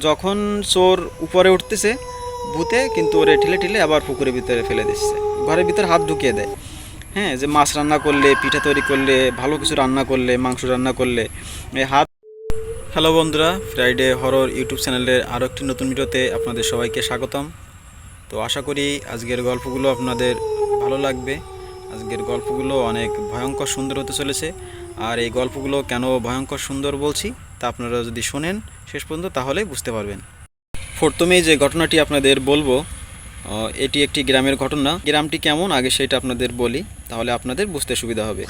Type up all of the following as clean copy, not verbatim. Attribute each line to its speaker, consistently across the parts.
Speaker 1: যখন চোর উপরে উঠতেছে ভূতে কিন্তু ওরে ঠেলে ঠেলে আবার পুকুরের ভিতরে ফেলে দিচ্ছে, ঘরের ভিতরে হাত ঢুকিয়ে দেয়। হ্যাঁ, যে মাছ রান্না করলে, পিঠা তৈরি করলে, ভালো কিছু রান্না করলে, মাংস রান্না করলে এই হাত। হ্যালো বন্ধুরা, ফ্রাইডে হরর ইউটিউব চ্যানেলের আরও একটি নতুন ভিডিওতে আপনাদের সবাইকে স্বাগতম। তো আশা করি আজকের গল্পগুলো আপনাদের ভালো লাগবে। আজকের গল্পগুলো অনেক ভয়ঙ্কর সুন্দর হতে চলেছে। আর এই গল্পগুলো কেন ভয়ঙ্কর সুন্দর বলছি তা আপনারা যদি শোনেন শেষ পর্যন্ত তাহলেই বুঝতে পারবেন। প্রথমেই যে ঘটনাটি আপনাদের বলবো এটি একটি গ্রামের ঘটনা। গ্রামটি কেমন আগে সেটা আপনাদের বলি, তাহলে আপনাদের বুঝতে সুবিধা হবে।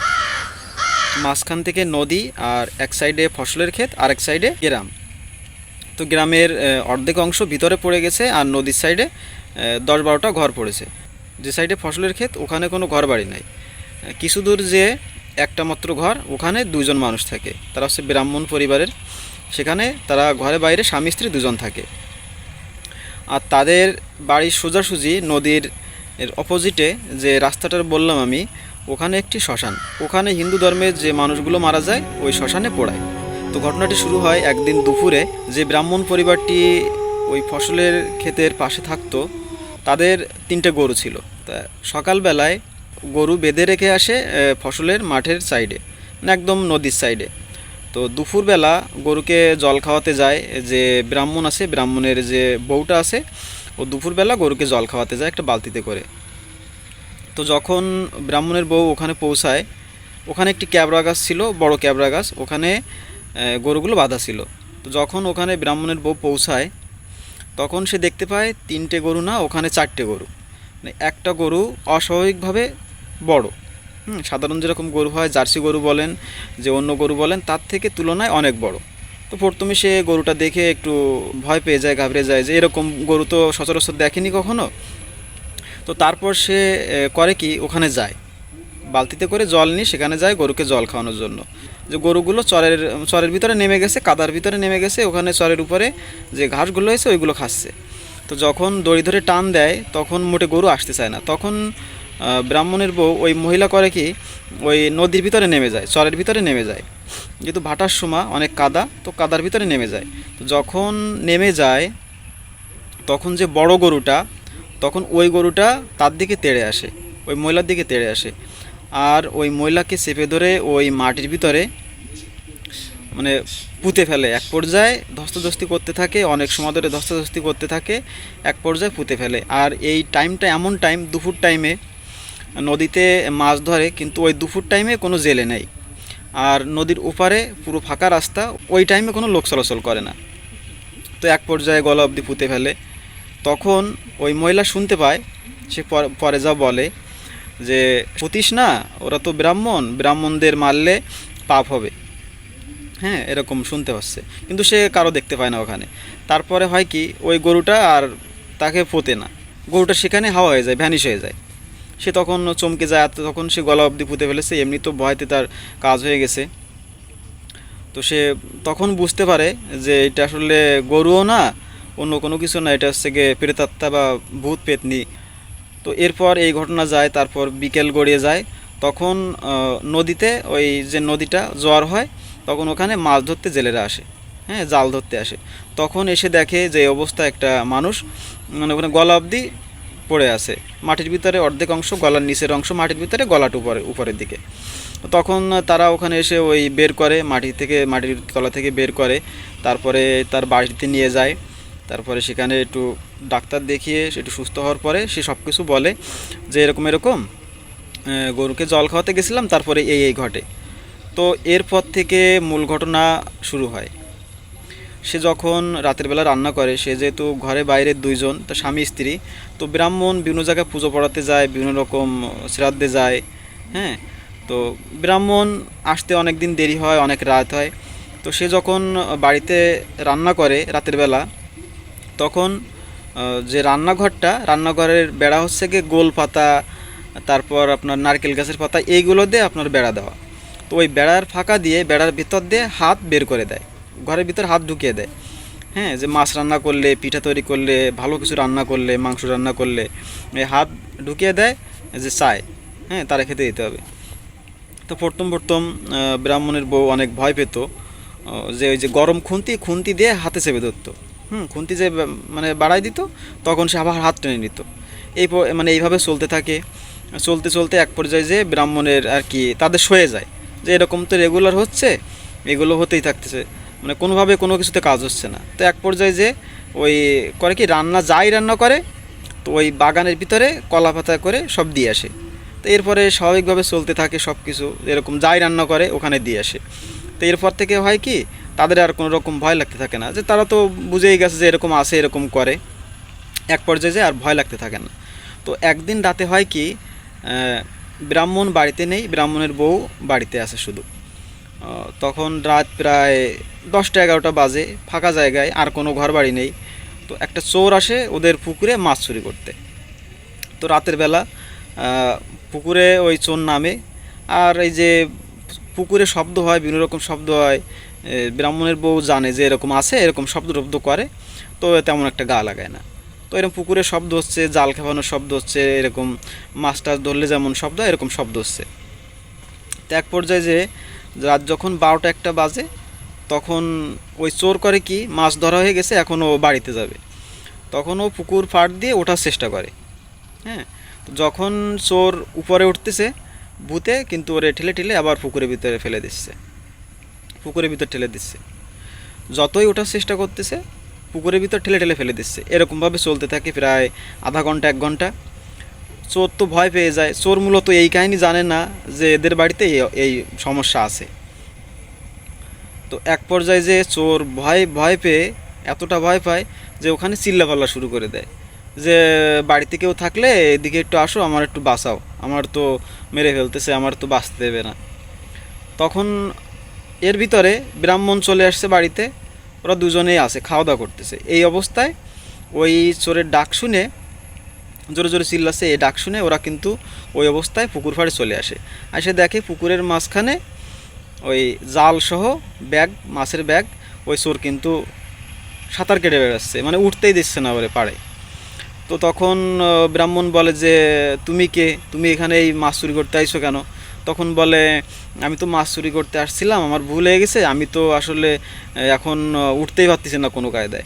Speaker 1: মাঝখান থেকে নদী, আর এক সাইডে ফসলের ক্ষেত, আর এক সাইডে গ্রাম। তো গ্রামের অর্ধেক অংশ ভিতরে পড়ে গেছে, আর নদীর সাইডে 10-12টা ঘর পড়েছে। যে সাইডে ফসলের ক্ষেত ওখানে কোনো ঘর বাড়ি নাই। কিছু দূর যে একটা মাত্র ঘর, ওখানে দুজন মানুষ থাকে, তারা হচ্ছে ব্রাহ্মণ পরিবারের। সেখানে তারা ঘরে বাইরে স্বামী স্ত্রী দুজন থাকে। আর তাদের বাড়ির সোজাসুজি নদীর অপোজিটে যে রাস্তাটার বললাম আমি, ওখানে একটি শ্মশান। ওখানে হিন্দু ধর্মের যে মানুষগুলো মারা যায় ওই শ্মশানে পোড়ায়। তো ঘটনাটি শুরু হয় একদিন দুপুরে। যে ব্রাহ্মণ পরিবারটি ওই ফসলের ক্ষেতের পাশে থাকতো, তাদের 3টে গরু ছিল। তা সকালবেলায় গরু বেঁধে রেখে আসে ফসলের মাঠের সাইডে, মানে একদম নদীর সাইডে। তো দুপুরবেলা গরুকে জল খাওয়াতে যায় যে ব্রাহ্মণ আছে, ব্রাহ্মণের যে বউটা আছে, ও দুপুরবেলা গরুকে জল খাওয়াতে যায় একটা বালতিতে করে। তো যখন ব্রাহ্মণের বউ ওখানে পৌঁছায়, ওখানে একটি ক্যাবড়া গাছ ছিল, বড় ক্যাবড়া গাছ, ওখানে গরুগুলো বাঁধা ছিল। তো যখন ওখানে ব্রাহ্মণের বউ পৌঁছায়, তখন সে দেখতে পায় 3টে গরু না, ওখানে 4টে গরু। মানে একটা গরু অস্বাভাবিকভাবে বড়। সাধারণ যেরকম গরু হয়, জার্সি গরু বলেন, যে অন্য গরু বলেন, তার থেকে তুলনায় অনেক বড়। তো প্রথমে সে গরুটা দেখে একটু ভয় পেয়ে যায়, ঘাবড়ে যায়, যে এরকম গরু তো সচরাচর দেখেনি কখনো। তো তারপর সে করে কি, ওখানে যায়, বালতিতে করে জল নিয়ে সেখানে যায় গরুকে জল খাওয়ানোর জন্য। যে গরুগুলো চরের ভিতরে নেমে গেছে, কাদার ভিতরে নেমে গেছে, ওখানে চরের উপরে যে ঘাসগুলো হয়েছে ওইগুলো খাচ্ছে। তো যখন দড়ি ধরে টান দেয় তখন মোটে গরু আসতে চায় না। তখন ব্রাহ্মণের বউ, ওই মহিলা করে কি, ওই নদীর ভিতরে নেমে যায়, চরের ভিতরে নেমে যায়। যেহেতু ভাটার সময় অনেক কাদা, তো কাদার ভিতরে নেমে যায়। তো যখন নেমে যায় তখন যে বড় গরুটা, তখন ওই গরুটা তার দিকে তেড়ে আসে, ওই মহিলার দিকে তেড়ে আসে। আর ওই মহিলাকে চেপে ধরে ওই মাটির ভিতরে মানে পুঁতে ফেলে। এক পর্যায়ে ধস্তাধস্তি করতে থাকে, অনেক সময় ধরে ধস্তাধস্তি করতে থাকে, এক পর্যায়ে পুঁতে ফেলে। আর এই টাইমটা এমন টাইম, দুপুর টাইমে নদীতে মাছ ধরে, কিন্তু ওই দুপুর টাইমে কোনো জেলে নেই। আর নদীর ওপারে পুরো ফাঁকা রাস্তা, ওই টাইমে কোনো লোক চলাচল করে না। তো এক পর্যায়ে গলা অবধি পুঁতে ফেলে। তখন ওই মহিলা শুনতে পায়, সে পরে যা বলে যে পুঁতিস না, ওরা তো ব্রাহ্মণ, ব্রাহ্মণদের মারলে পাপ হবে। হ্যাঁ, এরকম শুনতে পাচ্ছে, কিন্তু সে কারো দেখতে পায় না ওখানে। তারপরে হয় কি, ওই গরুটা আর তাকে পোতে না, গরুটা সেখানে হাওয়া হয়ে যায়, ভ্যানিশ হয়ে যায়। সে তখন চমকে যায়, আর তখন সে গলা অবধি পুঁতে ফেলেছে, এমনি তো ভয়তে তার কাজ হয়ে গেছে। তো সে তখন বুঝতে পারে যে এটা আসলে গরুও না, অন্য কোনো কিছু না, এটা হচ্ছে গিয়ে প্রেতাত্মা বা ভূত পেতনি। তো এরপর এই ঘটনা যায়, তারপর বিকেল গড়িয়ে যায়। তখন নদীতে, ওই যে নদীটা জোয়ার হয়, তখন ওখানে মাছ ধরতে জেলেরা আসে, হ্যাঁ, জাল ধরতে আসে। তখন এসে দেখে যে অবস্থা, একটা মানুষ মানে ওখানে গলা অবধি পড়ে আছে মাটির ভিতরে, অর্ধেক অংশ গলার নিচের অংশ মাটির ভিতরে, গলাটা উপরের দিকে। তখন তারা ওখানে এসে ওই বের করে, মাটির তলা থেকে বের করে, তারপরে তার বাড়িতে নিয়ে যায়। তারপরে সেখানে একটু ডাক্তার দেখিয়ে একটু সুস্থ হওয়ার পরে সে সব কিছু বলে যে এরকম এরকম গরুকে জল খাওয়াতে গেছিলাম, তারপরে এই ঘটে। তো এরপর থেকে মূল ঘটনা শুরু হয়। সে যখন রাতের বেলা রান্না করে, সে যেহেতু ঘরে বাইরে দুইজন, তো স্বামী স্ত্রী, তো ব্রাহ্মণ বিভিন্ন জায়গায় পুজো পড়াতে যায়, বিভিন্ন রকম শ্রাদ্ধে যায়। হ্যাঁ, তো ব্রাহ্মণ আসতে অনেক দিন দেরি হয়, অনেক রাত হয়। তো সে যখন বাড়িতে রান্না করে রাতের বেলা, তখন যে রান্নাঘরের বেড়া হচ্ছে গিয়ে গোল পাতা, তারপর আপনার নারকেল গাছের পাতা, এইগুলো দিয়ে আপনার বেড়া দেওয়া। তো ওই বেড়ার ফাঁকা দিয়ে, বেড়ার ভিতর দিয়ে হাত বের করে দেয়, ঘরের ভিতর হাত ঢুকিয়ে দেয়। হ্যাঁ, যে মাছ রান্না করলে, পিঠা তৈরি করলে, ভালো কিছু রান্না করলে, মাংস রান্না করলে এই হাত ঢুকিয়ে দেয়, যে চায়, হ্যাঁ, তারা খেতে দিতে হবে। তো প্রথম ব্রাহ্মণের বউ অনেক ভয় পেত, যে ওই যে গরম খুন্তি দিয়ে হাতে চেপে ধরতো। খুন্তি যে মানে বাড়াই দিত, তখন সে আবার হাত টেনে নিত। মানে এইভাবে চলতে থাকে। চলতে চলতে এক পর্যায়ে যে ব্রাহ্মণের আর কি তাদের সয়ে যায় যে এরকম তো রেগুলার হচ্ছে, এগুলো হতেই থাকতেছে, মানে কোনোভাবে কোনো কিছুতে কাজ হচ্ছে না। তো এক পর্যায়ে যে ওই করে কি, রান্না করে, তো ওই বাগানের ভিতরে কলা পাতা করে সব দিয়ে আসে। তো এরপরে স্বাভাবিকভাবে চলতে থাকে সব কিছু, এরকম যাই রান্না করে ওখানে দিয়ে আসে। তো এরপর থেকে হয় কি, তাদের আর কোনো রকম ভয় লাগতে থাকে না, যে তারা তো বুঝেই গেছে যে এরকম আসে এরকম করে। এক পর্যায়ে যে আর ভয় লাগতে থাকে না। তো একদিন রাতে হয় কি, ব্রাহ্মণ বাড়িতে নেই, ব্রাহ্মণের বউ বাড়িতে আছে শুধু। তখন রাত প্রায় 10টা 11টা বাজে, ফাঁকা জায়গায়, আর কোনো ঘর বাড়ি নেই। তো একটা চোর আসে ওদের পুকুরে মাছ চুরি করতে। তো রাতের বেলা পুকুরে ওই চোর নামে, আর এই যে পুকুরে শব্দ হয়, বিভিন্ন রকম শব্দ হয়, ব্রাহ্মণের বউ জানে যে এরকম আছে, এরকম শব্দ টব্দ করে, তো তেমন একটা গা লাগায় না। তো এরকম পুকুরে শব্দ হচ্ছে, জাল খেপানোর শব্দ হচ্ছে, এরকম মাছ টাছ ধরলে যেমন শব্দ হয় এরকম শব্দ হচ্ছে। তো এক পর্যায়ে যে রাত যখন 12টা 1টা বাজে, তখন ওই চোর করে কি, মাছ ধরা হয়ে গেছে, এখন ও বাড়িতে যাবে। তখন ও পুকুর পাড় দিয়ে ওঠার চেষ্টা করে। হ্যাঁ, তো যখন চোর উপরে উঠতেছে ভূতে কিন্তু ওরে ঠেলে ঠেলে আবার পুকুরের ভিতরে ফেলে দিচ্ছে, পুকুরের ভিতর ঠেলে দিচ্ছে। যতই ওঠার চেষ্টা করতেছে পুকুরের ভিতর ঠেলে ঠেলে ফেলে দিচ্ছে। এরকমভাবে চলতে থাকে প্রায় আধা ঘন্টা 1 ঘন্টা। চোর তো ভয় পেয়ে যায়। চোর মূলত এই কাহিনী জানে না যে এদের বাড়িতে এই সমস্যা আছে। তো এক পর্যায়ে যে চোর ভয় ভয় পেয়ে এতটা ভয় পায় যে ওখানে চিল্লাপাল্লা শুরু করে দেয় যে বাড়িতে কেউ থাকলে এদিকে একটু আসো, আমার একটু বাঁচাও, আমার তো মেরে ফেলতেছে, আমার তো বাঁচতে দেবে না। তখন এর ভিতরে ব্রাহ্মণ চলে আসছে বাড়িতে, ওরা দুজনেই আছে, খাওয়া দাওয়া করতেছে। এই অবস্থায় ওই চোরের ডাক শুনে, জোরে জোরে চিল্লাচ্ছে, এই ডাক শুনে ওরা কিন্তু ওই অবস্থায় পুকুর পাড়ে চলে আসে। এসে দেখে পুকুরের মাঝখানে ওই জাল সহ ব্যাগ, মাছের ব্যাগ, ওই চোর কিন্তু সাঁতার কেটে বেড়াচ্ছে, মানে উঠতেই দিচ্ছে না বলে পাড়ে। তো তখন ব্রাহ্মণ বলে যে তুমি কে, তুমি এখানে এই মাছ চুরি করতে আইছো কেন? তখন বলে আমি তো মাছ চুরি করতে আসছিলাম, আমার ভুল হয়ে গেছে, আমি তো আসলে এখন উঠতেই পারতেছি না কোনো কায়দায়।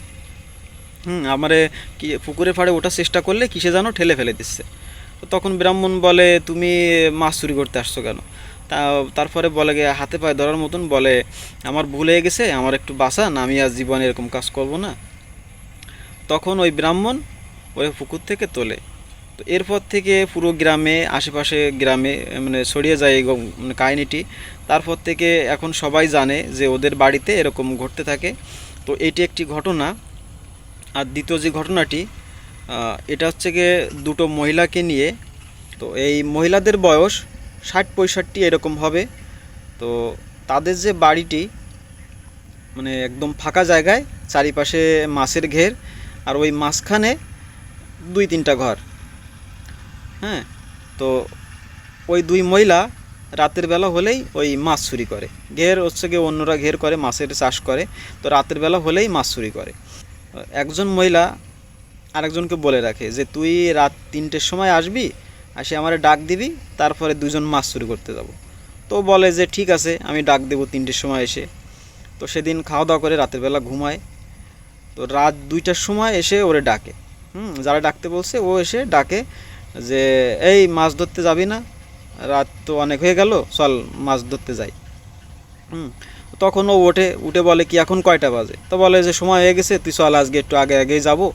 Speaker 1: আমারে কি পুকুরে ফাড়ে ওঠার চেষ্টা করলে কিসে যেন ঠেলে ফেলে দিচ্ছে। তো তখন ব্রাহ্মণ বলে তুমি মাছ চুরি করতে আসছো কেন? তারপরে বলে গিয়ে হাতে পায়ে ধরার মতন বলে আমার ভুল হয়ে গেছে, আমার একটু বাঁচান, আমি আজ জীবনে এরকম কাজ করব না। তখন ওই ব্রাহ্মণ ওই পুকুর থেকে তোলে। তো এরপর থেকে পুরো গ্রামে, আশেপাশে গ্রামে মানে ছড়িয়ে যায় এই মানে কাহিনিটি। তারপর থেকে এখন সবাই জানে যে ওদের বাড়িতে এরকম ঘটতে থাকে। তো এটি একটি ঘটনা। আর দ্বিতীয় যে ঘটনাটি, এটা হচ্ছে গিয়ে দুটো মহিলাকে নিয়ে। তো এই মহিলাদের বয়স 60-65 এরকম হবে। তো তাদের যে বাড়িটি মানে একদম ফাঁকা জায়গায়, চারিপাশে মাছের ঘের, আর ওই মাঝখানে 2-3টা ঘর। হ্যাঁ, তো ওই দুই মহিলা রাতের বেলা হলেই ওই মাছ চুরি করে। ঘের হচ্ছে গিয়ে অন্যরা ঘের করে, মাছের চাষ করে, তো রাতের বেলা হলেই মাছ চুরি করে। একজন মহিলা আরেকজনকে বলে রাখে যে তুই রাত 3টের সময় আসবি, আসে আমারে ডাক দিবি, তারপরে দুজন মাছ চুরি করতে যাব। তো বলে যে ঠিক আছে, আমি ডাক দেবো 3টের সময় এসে। তো সেদিন খাওয়া দাওয়া করে রাতের বেলা ঘুমায়। তো রাত 2টার সময় এসে ওরে ডাকে, যারা ডাকতে বলছে ও এসে ডাকে যে এই মাছ ধরতে যাবি না? রাত তো অনেক হয়ে গেল, চল মাছ ধরতে যাই। তখন ও উঠে বলে কি এখন কয়টা বাজে? তো বলে যে সময় হয়ে গেছে, তুই চল আজকে একটু আগে আগেই যাবো,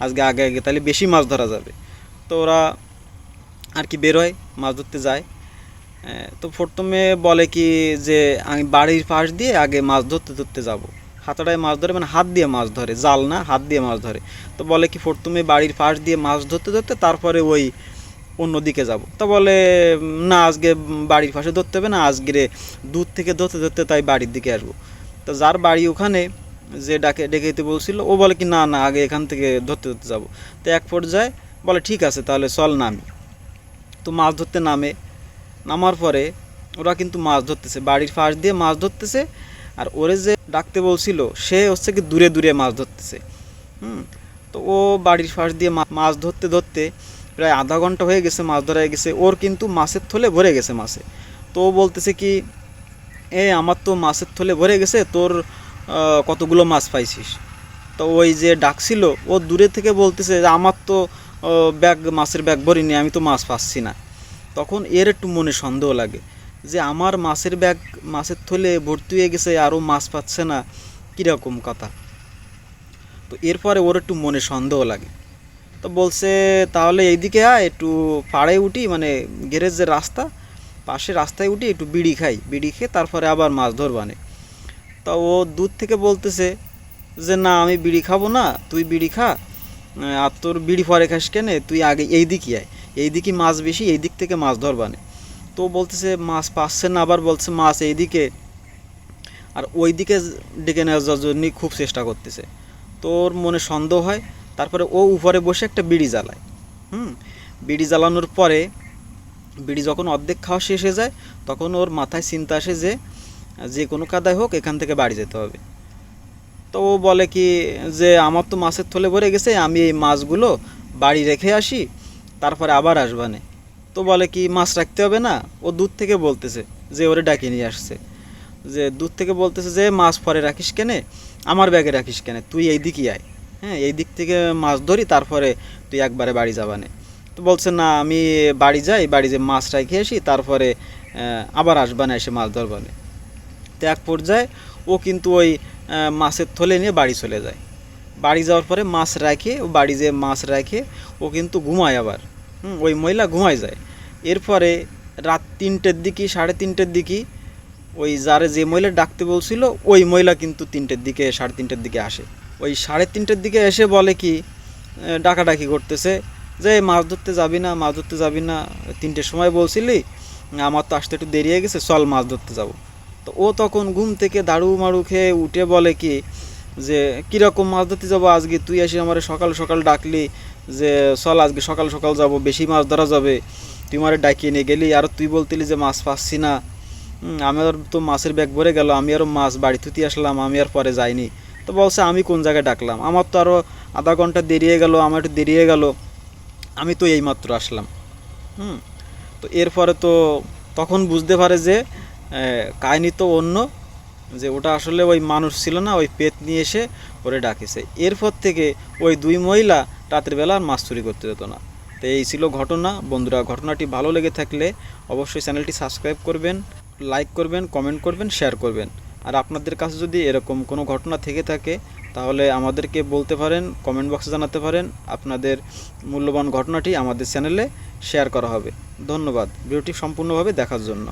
Speaker 1: আজকে আগে আগে তাহলে বেশি মাছ ধরা যাবে। তো ওরা আর কি বেরোয়, মাছ ধরতে যায়। তো প্রথমে বলে কি যে আমি বাড়ির পাশ দিয়ে আগে মাছ ধরতে ধরতে যাবো। হাতাটায় মাছ ধরে, মানে হাত দিয়ে মাছ ধরে, জাল না, হাত দিয়ে মাছ ধরে। তো বলে কি প্রথমে বাড়ির পাশ দিয়ে মাছ ধরতে ধরতে তারপরে ওই অন্যদিকে যাব। তো বলে না, আজকে বাড়ির পাশে ধরতে হবে না, আজকে দূর থেকে ধরতে ধরতে তাই বাড়ির দিকে আসবো। তো যার বাড়ি ওখানে, যে ডেকে দিতে বলছিল, ও বলে কি না না, আগে এখান থেকে ধরতে ধরতে যাব। তো এক পর্যায়ে বলে ঠিক আছে তাহলে চল নামি। তো মাছ ধরতে নামার পরে ওরা কিন্তু মাছ ধরতেছে, বাড়ির পাশ দিয়ে মাছ ধরতেছে। আর ওরে যে ডাকতে বলছিল সে হচ্ছে কি দূরে দূরে মাছ ধরতেছে। তো ও বাড়ির পাশ দিয়ে মাছ ধরতে ধরতে প্রায় আধা ঘন্টা হয়ে গেছে, মাছ ধরা হয়ে গেছে ওর, কিন্তু মাছের থলে ভরে গেছে মাছে। তো ও বলতেছে কি আমার তো মাছের থলে ভরে গেছে, তোর কতগুলো মাছ পাইছিস? তো তো ওই যে ডাকছিল ও দূরে থেকে বলতেছে যে আমার তো ব্যাগ মাছের ব্যাগ ভরিনি, আমি তো মাছ পাচ্ছি না। তখন এর একটু মনে সন্দেহ লাগে যে আমার মাছের ব্যাগ মাছের থলে ভর্তি হয়ে গেছে আরও মাছ পাচ্ছে না, কীরকম কথা। তো এরপরে ওর একটু মনে সন্দেহ লাগে। তো বলছে তাহলে এইদিকে আয়, একটু পাড়ে উঠি, মানে গ্যারেজের রাস্তা পাশে রাস্তায় উঠি, একটু বিড়ি খাই, বিড়ি খেয়ে তারপরে আবার মাছ ধরবানে। তা ও দূর থেকে বলতেছে যে না আমি বিড়ি খাবো না, তুই বিড়ি খা, আর তোর বিড়ি পরে খাস কেনে, তুই আগে এই দিকই আয়, এই দিকে মাছ বেশি, এই দিক থেকে মাছ ধরবানে। তো বলতেছে মাছ পাচ্ছে না, আবার বলছে মাছ এইদিকে, আর ওই দিকে ডেকে নেওয়ার জন্য খুব চেষ্টা করতেছে। তো ওর মনে সন্দেহ হয়। তারপরে ও উপরে বসে একটা বিড়ি জ্বালায়। বিড়ি জ্বালানোর পরে বিড়ি যখন অর্ধেক খাওয়া শেষ হয়ে যায়, তখন ওর মাথায় চিন্তা আসে যে যে কোনো কাদায় হোক এখান থেকে বাড়ি যেতে হবে। তো ও বলে কি যে আমার তো মাছের থলে ভরে গেছে, আমি এই মাছগুলো বাড়ি রেখে আসি, তারপরে আবার আসবানে। তো বলে কি মাছ রাখতে হবে না, ও দূর থেকে বলতেছে যে ওরে ডাকিয়ে নিয়ে আসছে, যে দূর থেকে বলতেছে যে মাছ পরে রাখিস কেনে, আমার ব্যাগে রাখিস কেনে, তুই এই দিকই আয়, হ্যাঁ এই দিক থেকে মাছ ধরি, তারপরে তুই একবারে বাড়ি যাবানে। তো বলছে না আমি বাড়ি যাই, বাড়ি যে মাছ রেখে আসি, তারপরে আবার আসবানে, এসে মাছ ধরবানে। তো এক পর্যায়ে ও কিন্তু ওই মাছের থলে নিয়ে বাড়ি চলে যায়। বাড়ি যাওয়ার পরে মাছ রেখে, ও বাড়ি যে মাছ রেখে ও কিন্তু ঘুমায় আবার। ওই মহিলা ঘুমায় যায়। এরপরে রাত 3টের দিকে, 3:30 দিকে ওই যারে যে মহিলা ডাকতে বলছিল ওই মহিলা কিন্তু 3টের দিকে, 3:30 দিকে আসে। ওই 3:30 দিকে এসে বলে কি ডাকাডাকি করতেছে যে মাছ ধরতে যাবি না, মাছ ধরতে যাবি না, 3টের সময় বলছিলি, আমার তো আসতে একটু দেরি হয়ে গেছে, চল মাছ ধরতে যাব। তো ও তখন ঘুম থেকে দাড়ু মাড়ু খেয়ে উঠে বলে কি যে কীরকম মাছ ধরতে যাবো আজকে, তুই এসে আমার সকাল সকাল ডাকলি যে চল আজকে সকাল সকাল যাব, বেশি মাছ ধরা যাবে, তুই আমার ডাকিয়ে নিয়ে গেলি, আর তুই বলতিলি যে মাছ পাচ্ছি না, আমার তো মাছের ব্যাগ ভরে গেল, আমি আরও মাছ বাড়ি থুতি আসলাম, আমি আর পরে যাইনি। তো বলছে আমি কোন জায়গায় ডাকলাম, আমার তো আরও আধা ঘন্টা দেরি হয়ে গেল, আমার একটু দেরি হয়ে গেল, আমি তো এইমাত্র আসলাম। তো এরপরে তো তখন বুঝতে পারে যে কাহিনি তো অন্য, যে ওটা আসলে ওই মানুষ ছিল না, ওই পেট নিয়ে এসে ওরে ডাকেছে। এরপর থেকে ওই 2 মহিলা রাতের বেলা আর মাছ চুরি করতে যেত না। তো এই ছিল ঘটনা। বন্ধুরা, ঘটনাটি ভালো লেগে থাকলে অবশ্যই চ্যানেলটি সাবস্ক্রাইব করবেন, লাইক করবেন, কমেন্ট করবেন, শেয়ার করবেন। আর আপনাদের কাছে যদি এরকম কোনো ঘটনা থেকে থাকে তাহলে আমাদেরকে বলতে পারেন, কমেন্ট বক্সে জানাতে পারেন, আপনাদের মূল্যবান ঘটনাটি আমাদের চ্যানেলে শেয়ার করা হবে। ধন্যবাদ ভিডিওটি সম্পূর্ণভাবে দেখার জন্য।